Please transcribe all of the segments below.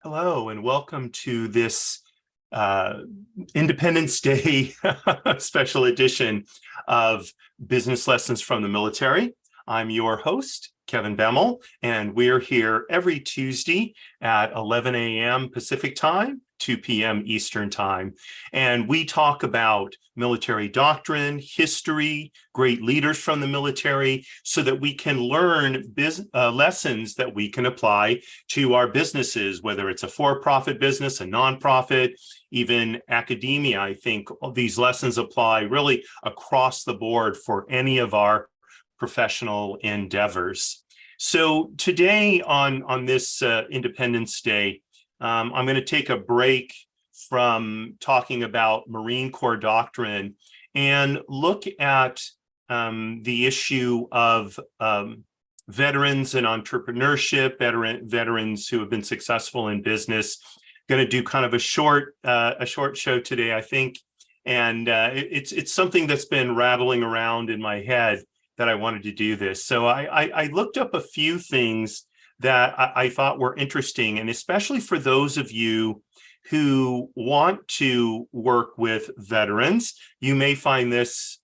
Hello, and welcome to this uh, Independence Day special edition of Business Lessons from the Military. I'm your host, Kevin Bemmel, and we're here every Tuesday at 11 a.m. Pacific Time, 2 p.m. Eastern Time. And we talk about military doctrine, history, great leaders from the military, so that we can learn lessons that we can apply to our businesses, whether it's a for-profit business, a nonprofit, even academia. I think these lessons apply really across the board for any of our professional endeavors. So today on this Independence Day, I'm going to take a break from talking about Marine Corps doctrine and look at the issue of veterans and entrepreneurship, veterans who have been successful in business. Going to do kind of a short show today, I think, and it's something that's been rattling around in my head that I wanted to do this. So I looked up a few things that I thought were interesting, and especially for those of you who want to work with veterans, you may find this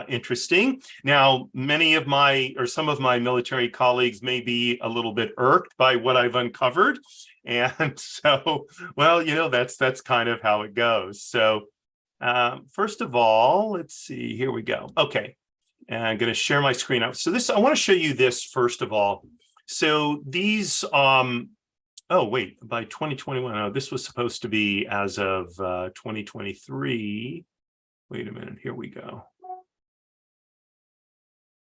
interesting. Now, some of my military colleagues may be a little bit irked by what I've uncovered. And so, well, that's kind of how it goes. So first of all, let's see, here we go. Okay, and I'm going to share my screen out. So I want to show you this first of all. So these, oh, wait, by 2021, oh, this was supposed to be as of 2023. Wait a minute, here we go.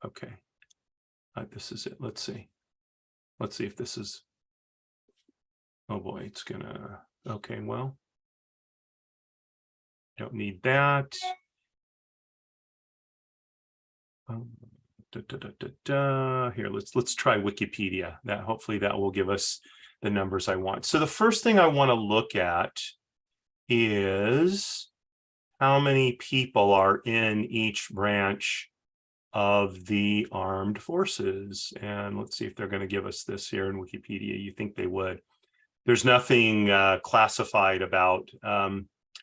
Okay, this is it. Let's see if this is, oh boy, it's gonna, okay, well, don't need that. Here, let's try Wikipedia. Hopefully that will give us the numbers I want. So the first thing I want to look at is how many people are in each branch of the armed forces. And let's see if they're going to give us this here in Wikipedia. You think they would. There's nothing classified about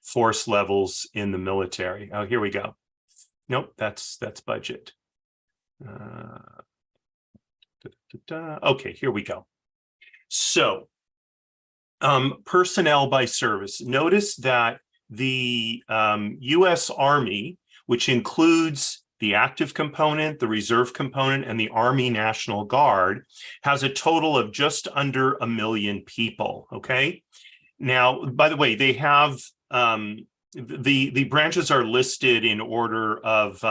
force levels in the military. Oh, here we go. Nope, that's budget. Okay, here we go. So personnel by service. Notice that the U.S. Army, which includes the active component, the reserve component, and the Army National Guard, has a total of just under 1 million people. Okay. Now, by the way, they have the branches are listed in order of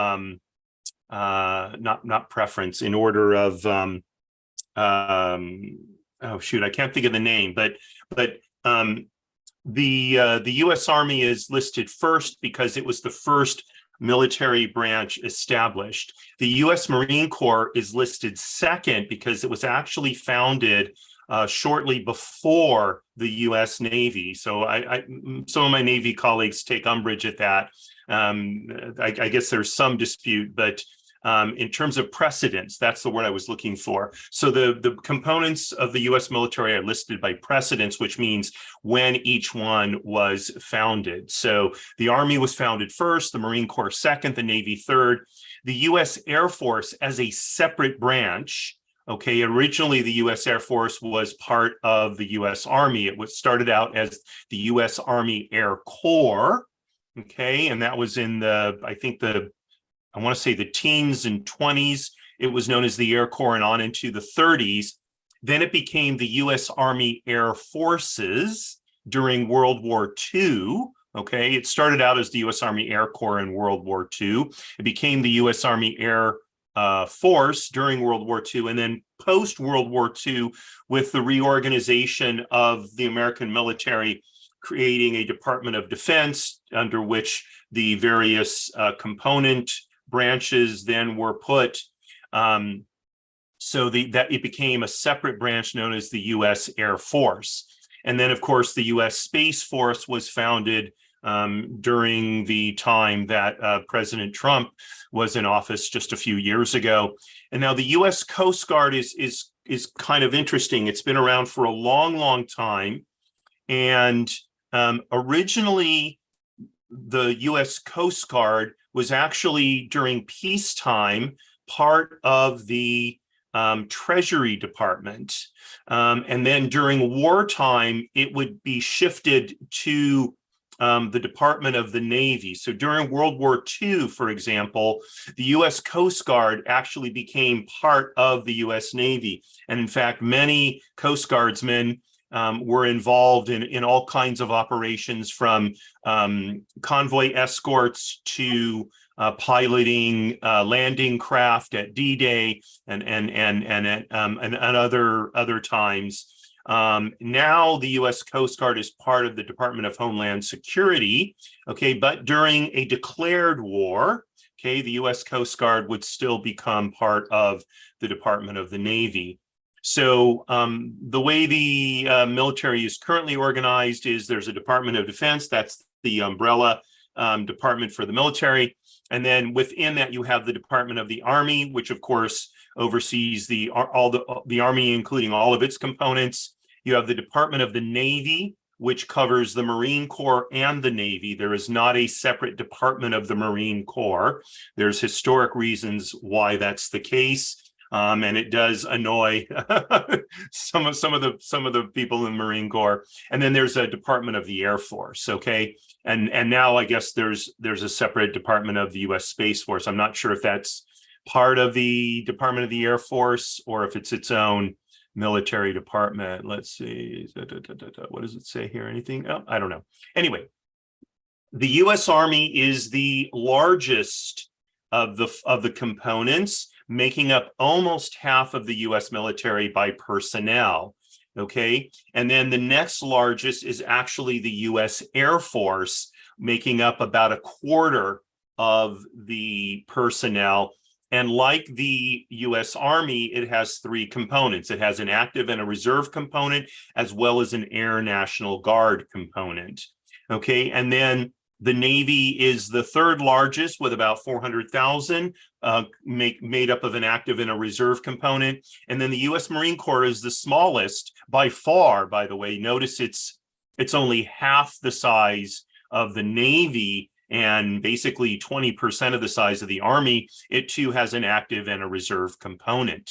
not preference, in order of oh shoot, I can't think of the name, but the U.S. Army is listed first because it was the first military branch established. The U.S. Marine Corps is listed second because it was actually founded shortly before the U.S. Navy. So some of my Navy colleagues take umbrage at that. I guess there's some dispute, but in terms of precedence, that's the word I was looking for. So the components of the U.S. military are listed by precedence, which means when each one was founded. So the Army was founded first, the Marine Corps second, the Navy third. The U.S. Air Force as a separate branch. Okay, originally the U.S. Air Force was part of the U.S. Army. It was started out as the U.S. Army Air Corps. Okay, and that was in I want to say the teens and 20s. It was known as the Air Corps, and on into the 30s. Then it became the U.S. Army Air Forces during World War II. Okay, it started out as the U.S. Army Air Corps in World War II. It became the U.S. Army Air Force during World War II, and then post-World War II, with the reorganization of the American military, creating a Department of Defense under which the various component branches then were put, so that it became a separate branch known as the U.S. Air Force. And then, of course, the U.S. Space Force was founded during the time that President Trump was in office just a few years ago. And now the U.S. Coast Guard is kind of interesting. It's been around for a long, long time. And originally, the U.S. Coast Guard was actually, during peacetime, part of the Treasury Department. And then during wartime, it would be shifted to the Department of the Navy. So during World War II, for example, the U.S. Coast Guard actually became part of the U.S. Navy. And in fact, many Coast Guardsmen were involved in all kinds of operations, from convoy escorts to piloting landing craft at D-Day and other times. Now the U.S. Coast Guard is part of the Department of Homeland Security, okay, but during a declared war, okay, the U.S. Coast Guard would still become part of the Department of the Navy. So the way the military is currently organized is there's a Department of Defense, that's the umbrella department for the military. And then within that, you have the Department of the Army, which of course oversees the Army, including all of its components. You have the Department of the Navy, which covers the Marine Corps and the Navy. There is not a separate department of the Marine Corps. There's historic reasons why that's the case. And it does annoy some of the people in the Marine Corps. And then there's a Department of the Air Force, okay? And now I guess there's a separate Department of the U.S. Space Force. I'm not sure if that's part of the Department of the Air Force or if it's its own military department. Let's see. What does it say here? Anything? Oh, I don't know. Anyway, the U.S. Army is the largest of the components, making up almost half of the U.S. military by personnel, okay? And then the next largest is actually the U.S. Air Force, making up about a quarter of the personnel. And like the U.S. Army, it has three components. It has an active and a reserve component, as well as an Air National Guard component, okay? And then the Navy is the third largest with about 400,000, made up of an active and a reserve component. And then the U.S. Marine Corps is the smallest by far, by the way. Notice it's only half the size of the Navy and basically 20% of the size of the Army. It too has an active and a reserve component.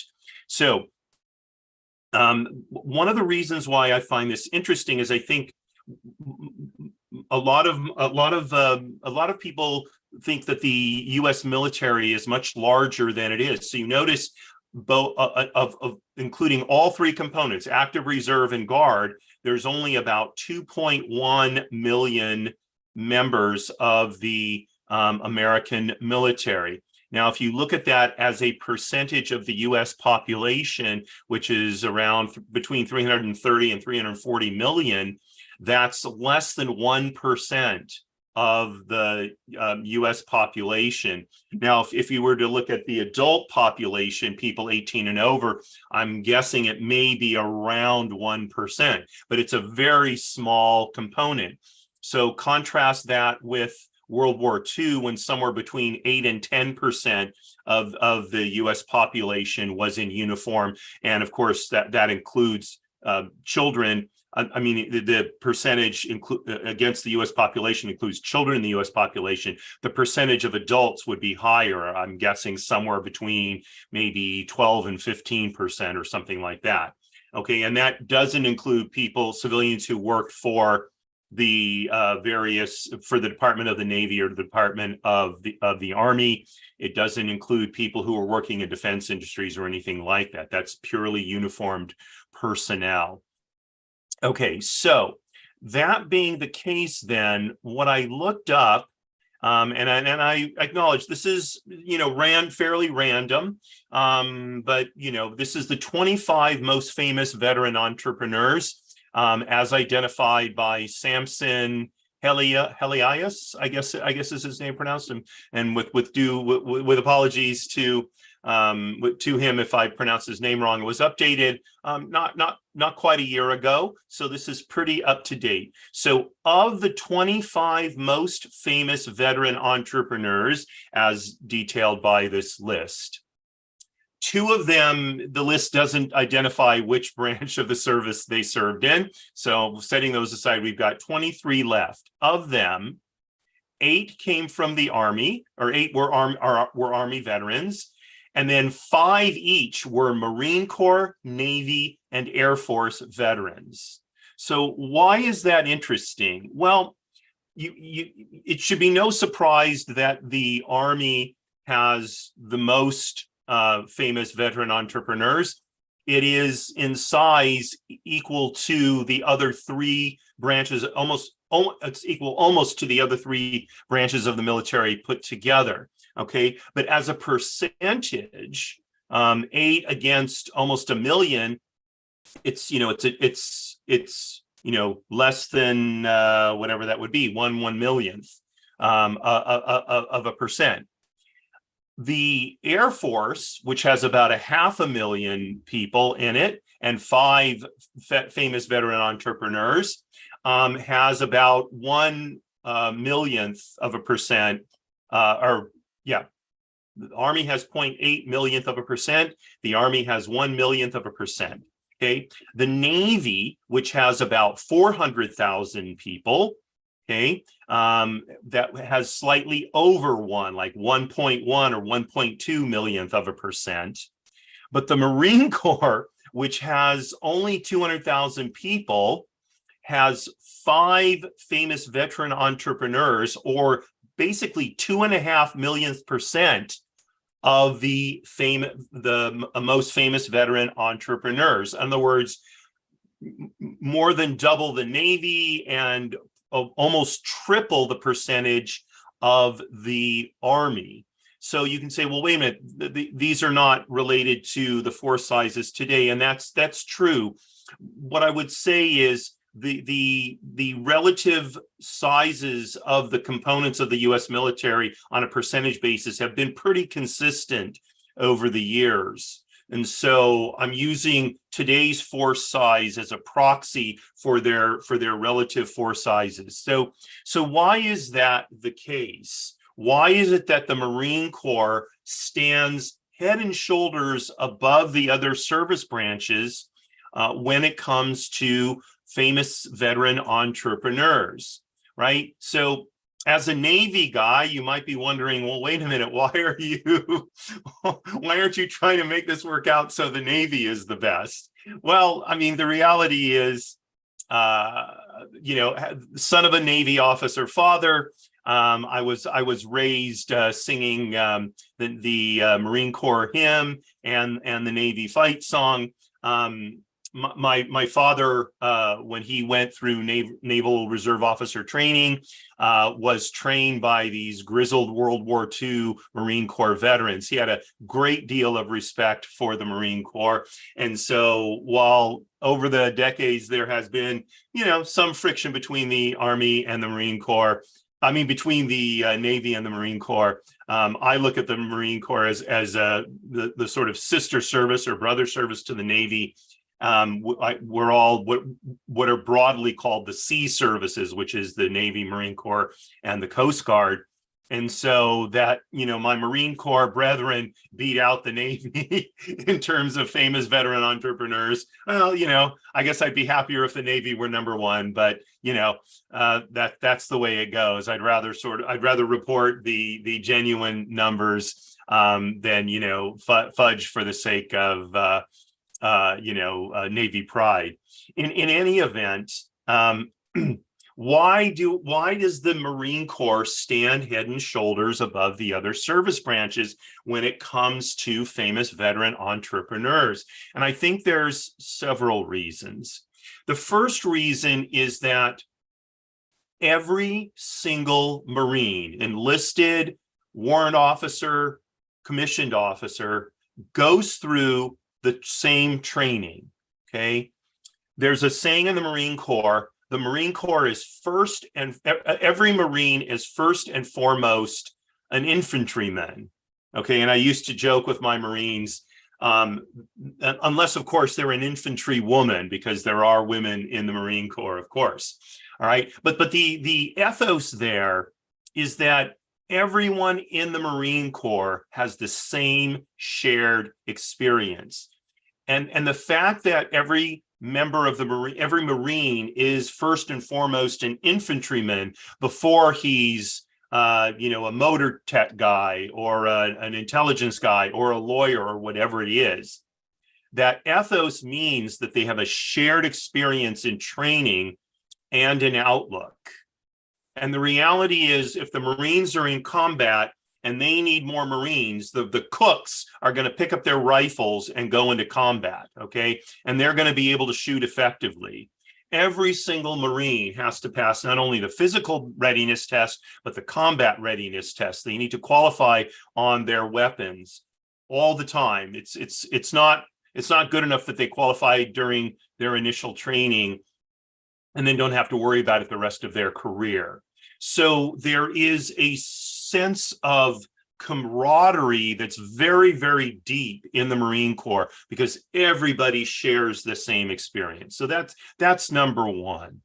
So one of the reasons why I find this interesting is I think a lot of people think that the U.S. military is much larger than it is. So you notice both of including all three components, active, reserve, and guard, there's only about 2.1 million members of the American military. Now, if you look at that as a percentage of the U.S. population, which is around between 330 and 340 million, that's less than 1% of the U.S. population. Now, if you were to look at the adult population, people 18 and over, I'm guessing it may be around 1%, but it's a very small component. So contrast that with World War II, when somewhere between 8 and 10% of the U.S. population was in uniform. And of course, that includes children. I mean, the percentage against the U.S. population includes children in the U.S. population. The percentage of adults would be higher. I'm guessing somewhere between maybe 12 and 15% or something like that. Okay, and that doesn't include civilians who work for the for the Department of the Navy or the Department of the Army. It doesn't include people who are working in defense industries or anything like that. That's purely uniformed personnel. Okay, so that being the case, then what I looked up, and I acknowledge this is, fairly random, but this is the 25 most famous veteran entrepreneurs, as identified by Samson Helias, I guess is his name pronounced, and with apologies to him if I pronounce his name wrong. It was updated not quite a year ago, so this is pretty up to date. So of the 25 most famous veteran entrepreneurs as detailed by this list, Two of them, the list doesn't identify which branch of the service they served in. So setting those aside, we've got 23 left. Of them, 8 came from the Army, or 8 were Army veterans, and then 5 each were Marine Corps, Navy, and Air Force veterans. So why is that interesting? Well, it should be no surprise that the Army has the most famous veteran entrepreneurs. It is in size equal to the other 3 branches, it's equal almost to the other 3 branches of the military put together. Okay, but as a percentage, 8 against almost a million, it's less than whatever that would be, 1/1,000,000th of a percent. The Air Force, which has about 500,000 people in it and 5 famous veteran entrepreneurs, has about 1/1,000,000th of a percent, the Army has 0.8 millionth of a percent. The Army has 1/1,000,000th of a percent. Okay. The Navy, which has about 400,000 people, okay, that has slightly over 1, like 1.1 or 1.2 millionth of a percent. But the Marine Corps, which has only 200,000 people, has 5 famous veteran entrepreneurs, or basically 2.5 millionth percent of the most famous veteran entrepreneurs. In other words, more than double the Navy and almost triple the percentage of the Army. So you can say, well, wait a minute, these are not related to the force sizes today, and that's true. What I would say is the relative sizes of the components of the U.S. military on a percentage basis have been pretty consistent over the years. And so I'm using today's force size as a proxy for their relative force sizes. So why is that the case? Why is it that the Marine Corps stands head and shoulders above the other service branches when it comes to famous veteran entrepreneurs, right? So as a Navy guy, you might be wondering, well, wait a minute, why aren't you trying to make this work out so the Navy is the best? Well, I mean, the reality is, son of a Navy officer father, I was raised singing the Marine Corps hymn and the Navy fight song. My father, when he went through Naval Reserve Officer training, was trained by these grizzled World War II Marine Corps veterans. He had a great deal of respect for the Marine Corps. And so while over the decades there has been, some friction between the Army and the Marine Corps, between the Navy and the Marine Corps, I look at the Marine Corps as the sort of sister service or brother service to the Navy. We're all what are broadly called the sea services, which is the Navy, Marine Corps, and the Coast Guard. And so that, my Marine Corps brethren beat out the Navy in terms of famous veteran entrepreneurs. Well, I guess I'd be happier if the Navy were number 1, but that's the way it goes. I'd rather report the genuine numbers than fudge for the sake of Navy pride. In any event, why does the Marine Corps stand head and shoulders above the other service branches when it comes to famous veteran entrepreneurs? And I think there's several reasons. The first reason is that every single Marine, enlisted, warrant officer, commissioned officer, goes through the same training. Okay. There's a saying in the Marine Corps, the Marine Corps is every Marine is first and foremost an infantryman. Okay. And I used to joke with my Marines, unless of course they're an infantry woman, because there are women in the Marine Corps, of course. All right. But the ethos there is that everyone in the Marine Corps has the same shared experience. And the fact that every member of the Marine, every Marine is first and foremost an infantryman before he's a motor tech guy or an intelligence guy or a lawyer or whatever it is. That ethos means that they have a shared experience in training and in outlook. And the reality is, if the Marines are in combat and they need more Marines, the cooks are going to pick up their rifles and go into combat, okay? And they're going to be able to shoot effectively. Every single Marine has to pass not only the physical readiness test, but the combat readiness test. They need to qualify on their weapons all the time. It's not good enough that they qualify during their initial training and then don't have to worry about it the rest of their career. So there is a sense of camaraderie that's very, very deep in the Marine Corps because everybody shares the same experience. So that's number one.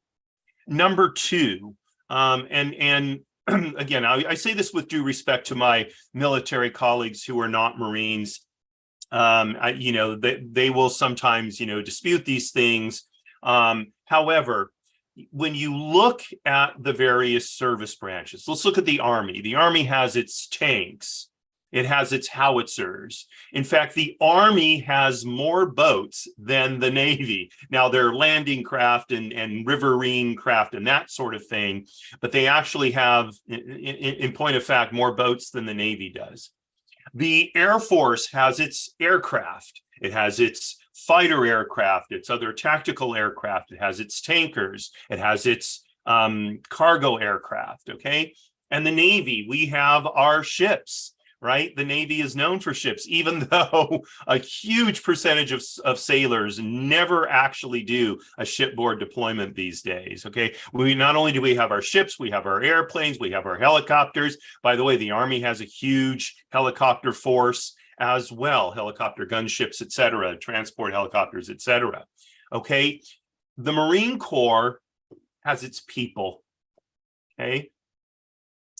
Number two, and again, I say this with due respect to my military colleagues who are not Marines. They will sometimes, dispute these things. However, when you look at the various service branches, let's look at the Army. The Army has its tanks. It has its howitzers. In fact, the Army has more boats than the Navy. Now, they're landing craft and riverine craft and that sort of thing, but they actually have, in point of fact, more boats than the Navy does. The Air Force has its aircraft. It has its fighter aircraft, its other tactical aircraft. It has its tankers. It has its cargo aircraft, okay? And the Navy, we have our ships, right? The Navy is known for ships, even though a huge percentage of sailors never actually do a shipboard deployment these days, okay? Not only do we have our ships, we have our airplanes, we have our helicopters. By the way, the Army has a huge helicopter force as well, helicopter gunships, et cetera, transport helicopters, et cetera, okay? The Marine Corps has its people, okay?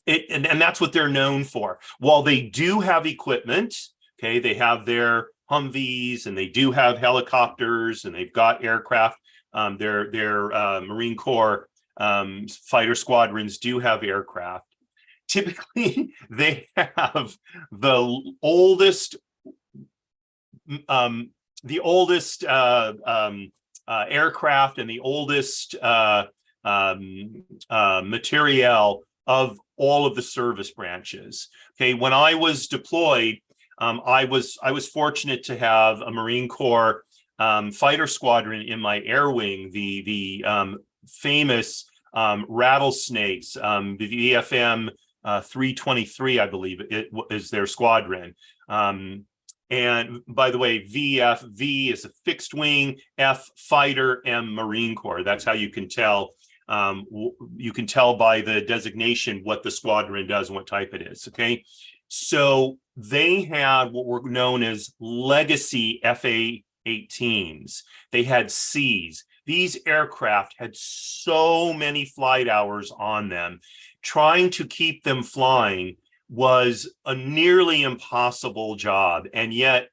And that's what they're known for. While they do have equipment, okay, they have their Humvees and they do have helicopters and they've got aircraft. Their Marine Corps fighter squadrons do have aircraft. Typically, they have the oldest aircraft and the oldest materiel of all of the service branches. Okay, when I was deployed, I was fortunate to have a Marine Corps fighter squadron in my air wing, the famous rattlesnakes, the VFM 323, I believe it is their squadron. And by the way, V is a fixed wing, F fighter, M Marine Corps. That's how you can tell. You can tell by the designation what the squadron does and what type it is, okay? So they had what were known as legacy FA-18s. They had Cs. These aircraft had so many flight hours on them. Trying to keep them flying was a nearly impossible job. And yet,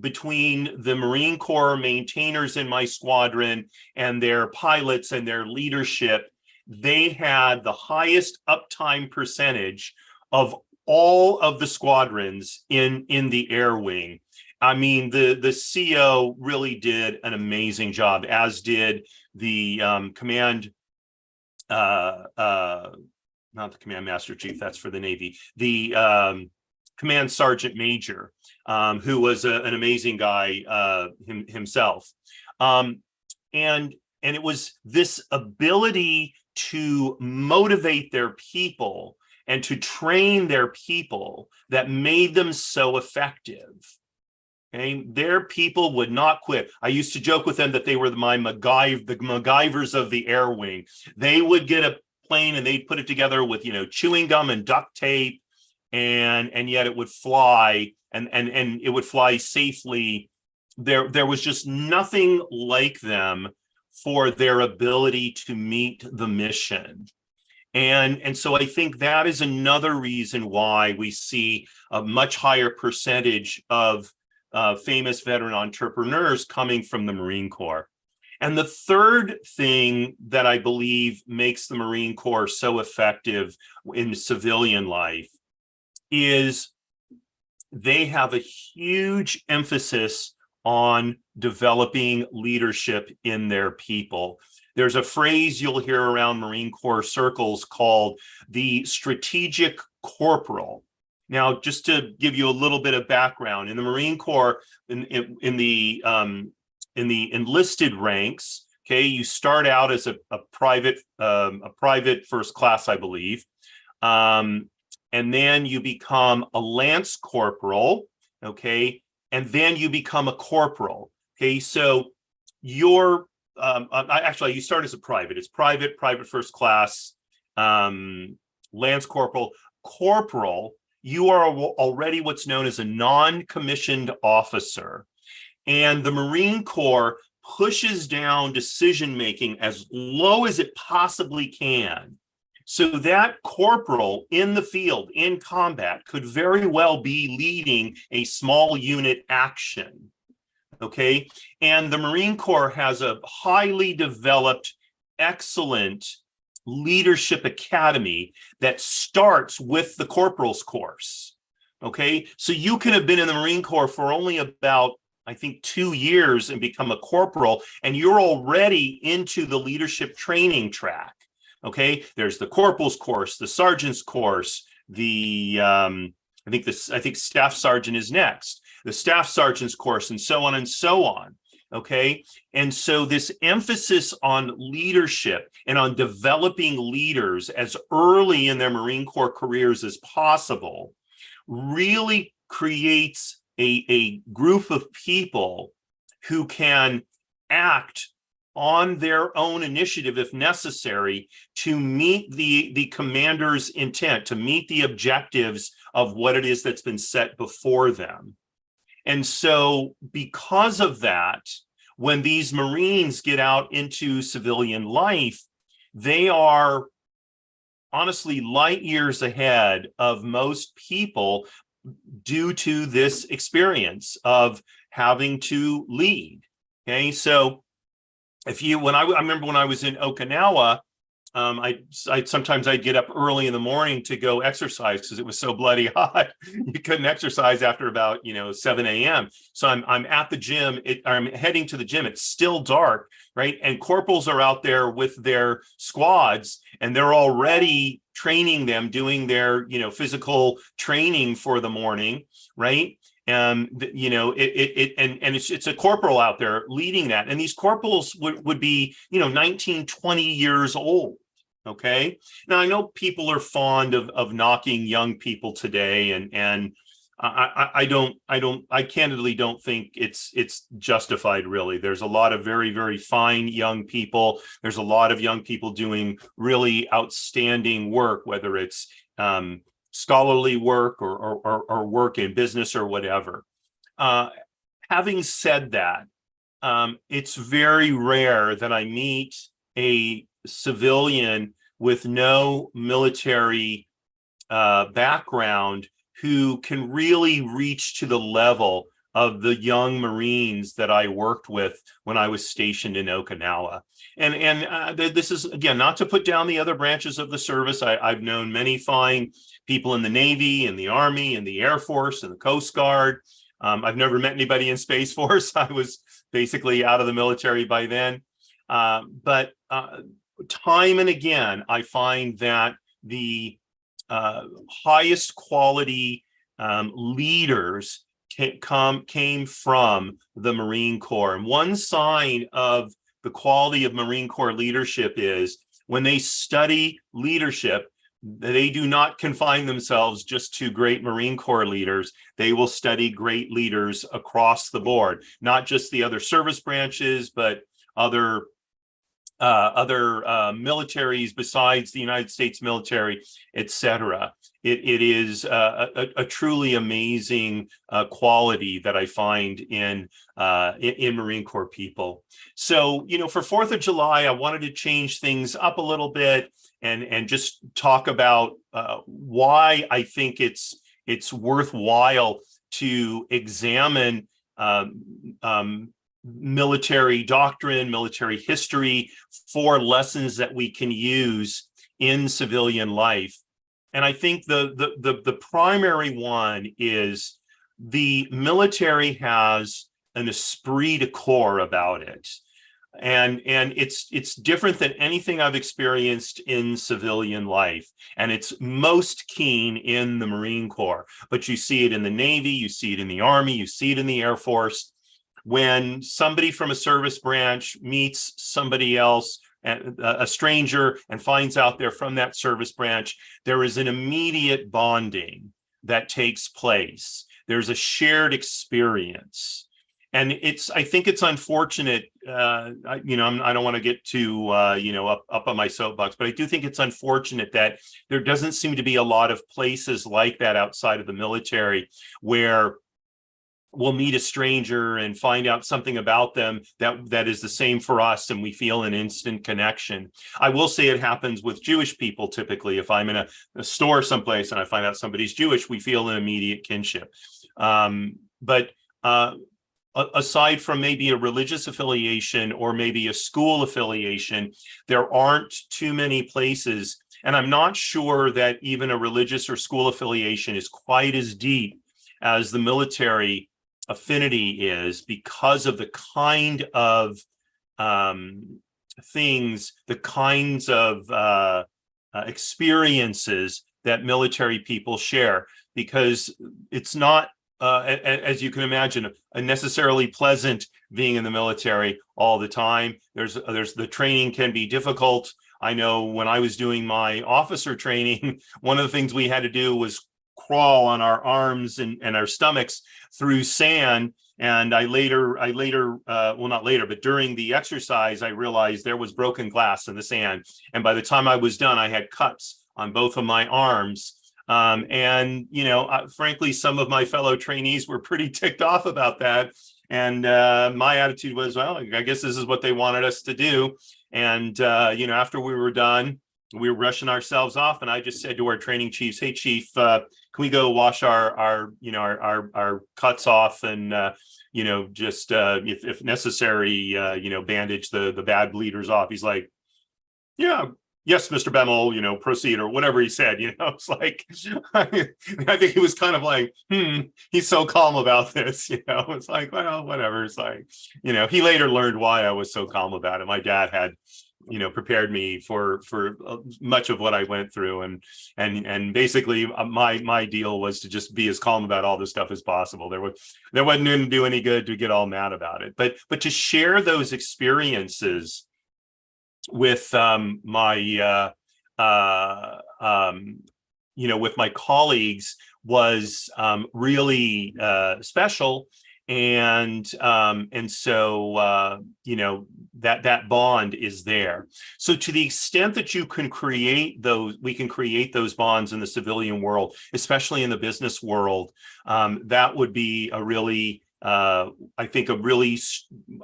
between the Marine Corps maintainers in my squadron and their pilots and their leadership, they had the highest uptime percentage of all of the squadrons in the air wing. I mean, the CO really did an amazing job, as did the command, not the command master chief, that's for the Navy, the command sergeant major, who was an amazing guy himself. And it was this ability to motivate their people and to train their people that made them so effective. Okay? Their people would not quit. I used to joke with them that they were the MacGyvers of the air wing. They would get a plane and they'd put it together with, chewing gum and duct tape, and yet it would fly and it would fly safely. There was just nothing like them for their ability to meet the mission. And so I think that is another reason why we see a much higher percentage of famous veteran entrepreneurs coming from the Marine Corps. And the third thing that I believe makes the Marine Corps so effective in civilian life is they have a huge emphasis on developing leadership in their people. There's a phrase you'll hear around Marine Corps circles called the strategic corporal. Now, just to give you a little bit of background, in the Marine Corps, in the enlisted ranks, okay, you start out as a private first class, I believe, and then you become a lance corporal, okay, and then you become a corporal, okay. So you're actually, you start as a private. It's private first class, lance corporal, corporal. You are already what's known as a non-commissioned officer. And the Marine Corps pushes down decision-making as low as it possibly can. So that corporal in the field, in combat, could very well be leading a small unit action. Okay, and the Marine Corps has a highly developed, excellent leadership academy that starts with the corporal's course. Okay, so you can have been in the Marine Corps for only about, I think, 2 years and become a corporal, and you're already into the leadership training track. Okay, there's the corporal's course, the sergeant's course, the I think staff sergeant is next, the staff sergeant's course, and so on and so on. Okay, and so this emphasis on leadership and on developing leaders as early in their Marine Corps careers as possible really creates a group of people who can act on their own initiative if necessary to meet the commander's intent, to meet the objectives of what it is that's been set before them. And so because of that, when these Marines get out into civilian life, they are honestly light years ahead of most people due to this experience of having to lead. Okay, so I remember when I was in Okinawa, I sometimes I'd get up early in the morning to go exercise because it was so bloody hot. You couldn't exercise after about 7 a.m. So I'm at the gym. I'm heading to the gym. It's still dark, right? And corporals are out there with their squads, and they're already training them, doing their physical training for the morning, right? And it's a corporal out there leading that, and these corporals would be 19, 20 years old. Okay, now I know people are fond of knocking young people today, and I candidly don't think it's justified, really. There's a lot of very, very fine young people. There's a lot of young people doing really outstanding work, whether it's scholarly work or work in business or whatever. Having said that, it's very rare that I meet a civilian with no military background who can really reach to the level of the young Marines that I worked with when I was stationed in Okinawa. And this is, again, not to put down the other branches of the service. I've known many fine people in the Navy, in the Army, in the Air Force, in the Coast Guard. I've never met anybody in Space Force. I was basically out of the military by then. But time and again, I find that the highest quality leaders came from the Marine Corps. And one sign of the quality of Marine Corps leadership is when they study leadership, they do not confine themselves just to great Marine Corps leaders. They will study great leaders across the board, not just the other service branches, but other other militaries besides the United States military, etc. It is a truly amazing quality that I find in Marine Corps people. So, for 4th of July, I wanted to change things up a little bit and just talk about why I think it's worthwhile to examine military doctrine, military history for lessons that we can use in civilian life. And I think the primary one is the military has an esprit de corps about it. And it's different than anything I've experienced in civilian life. And it's most keen in the Marine Corps, but you see it in the Navy, you see it in the Army, you see it in the Air Force. When somebody from a service branch meets somebody else, a stranger, and finds out they're from that service branch, there is an immediate bonding that takes place. There's a shared experience. And I think it's unfortunate, I don't want to get too, up on my soapbox, but I do think it's unfortunate that there doesn't seem to be a lot of places like that outside of the military where we'll meet a stranger and find out something about them that is the same for us, and we feel an instant connection. I will say it happens with Jewish people typically. If I'm in a store someplace and I find out somebody's Jewish, we feel an immediate kinship. But aside from maybe a religious affiliation or maybe a school affiliation, there aren't too many places. And I'm not sure that even a religious or school affiliation is quite as deep as the military affinity is, because of the kind of things, the kinds of experiences that military people share, because it's not, as you can imagine, a necessarily pleasant being in the military all the time. There's the training can be difficult. I know when I was doing my officer training, one of the things we had to do was crawl on our arms and our stomachs through sand. And I later, well, not later, but during the exercise, I realized there was broken glass in the sand. And by the time I was done, I had cuts on both of my arms. Frankly, some of my fellow trainees were pretty ticked off about that. And my attitude was, well, I guess this is what they wanted us to do. And, after we were done, we were rushing ourselves off, and I just said to our training chiefs, "Hey, chief, can we go wash our cuts off and just if necessary, bandage the bad bleeders off?" He's like, "Yeah, yes, Mr. Bemmel, proceed," or whatever he said. It's like I think he was kind of like, he's so calm about this. It's like, well, whatever. It's like, he later learned why I was so calm about it. My dad had prepared me for much of what I went through, and basically my deal was to just be as calm about all this stuff as possible. There wasn't going to do any good to get all mad about it, but to share those experiences with my with my colleagues was really special. And so that bond is there. So to the extent that you can create those, we can create those bonds in the civilian world, especially in the business world. That would be a really, I think, a really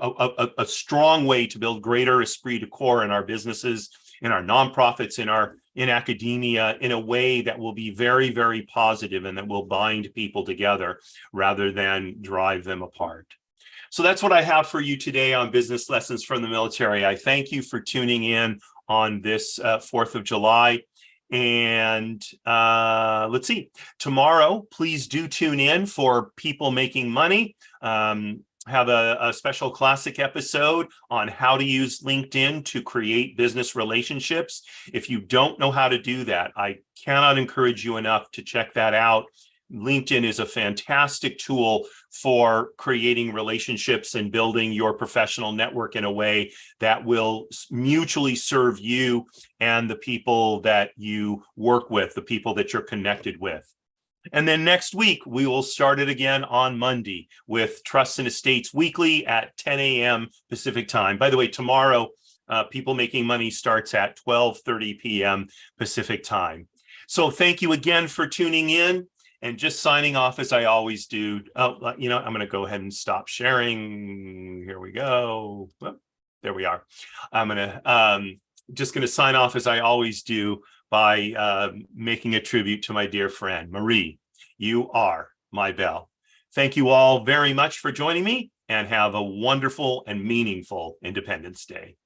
a strong way to build greater esprit de corps in our businesses, in our nonprofits, in academia, in a way that will be very, very positive and that will bind people together rather than drive them apart. So that's what I have for you today on Business Lessons from the Military. I thank you for tuning in on this 4th of July. And let's see, tomorrow, please do tune in for People Making Money. Have a special classic episode on how to use LinkedIn to create business relationships. If you don't know how to do that, I cannot encourage you enough to check that out. LinkedIn is a fantastic tool for creating relationships and building your professional network in a way that will mutually serve you and the people that you work with, the people that you're connected with. And then next week, we will start it again on Monday with Trusts and Estates Weekly at 10 a.m. Pacific time. By the way, tomorrow, People Making Money starts at 12:30 p.m. Pacific time. So thank you again for tuning in, and just signing off as I always do. Oh, I'm going to go ahead and stop sharing. Here we go. Oh, there we are. I'm going to just going to sign off as I always do by making a tribute to my dear friend, Marie. You are my bell. Thank you all very much for joining me, and have a wonderful and meaningful Independence Day.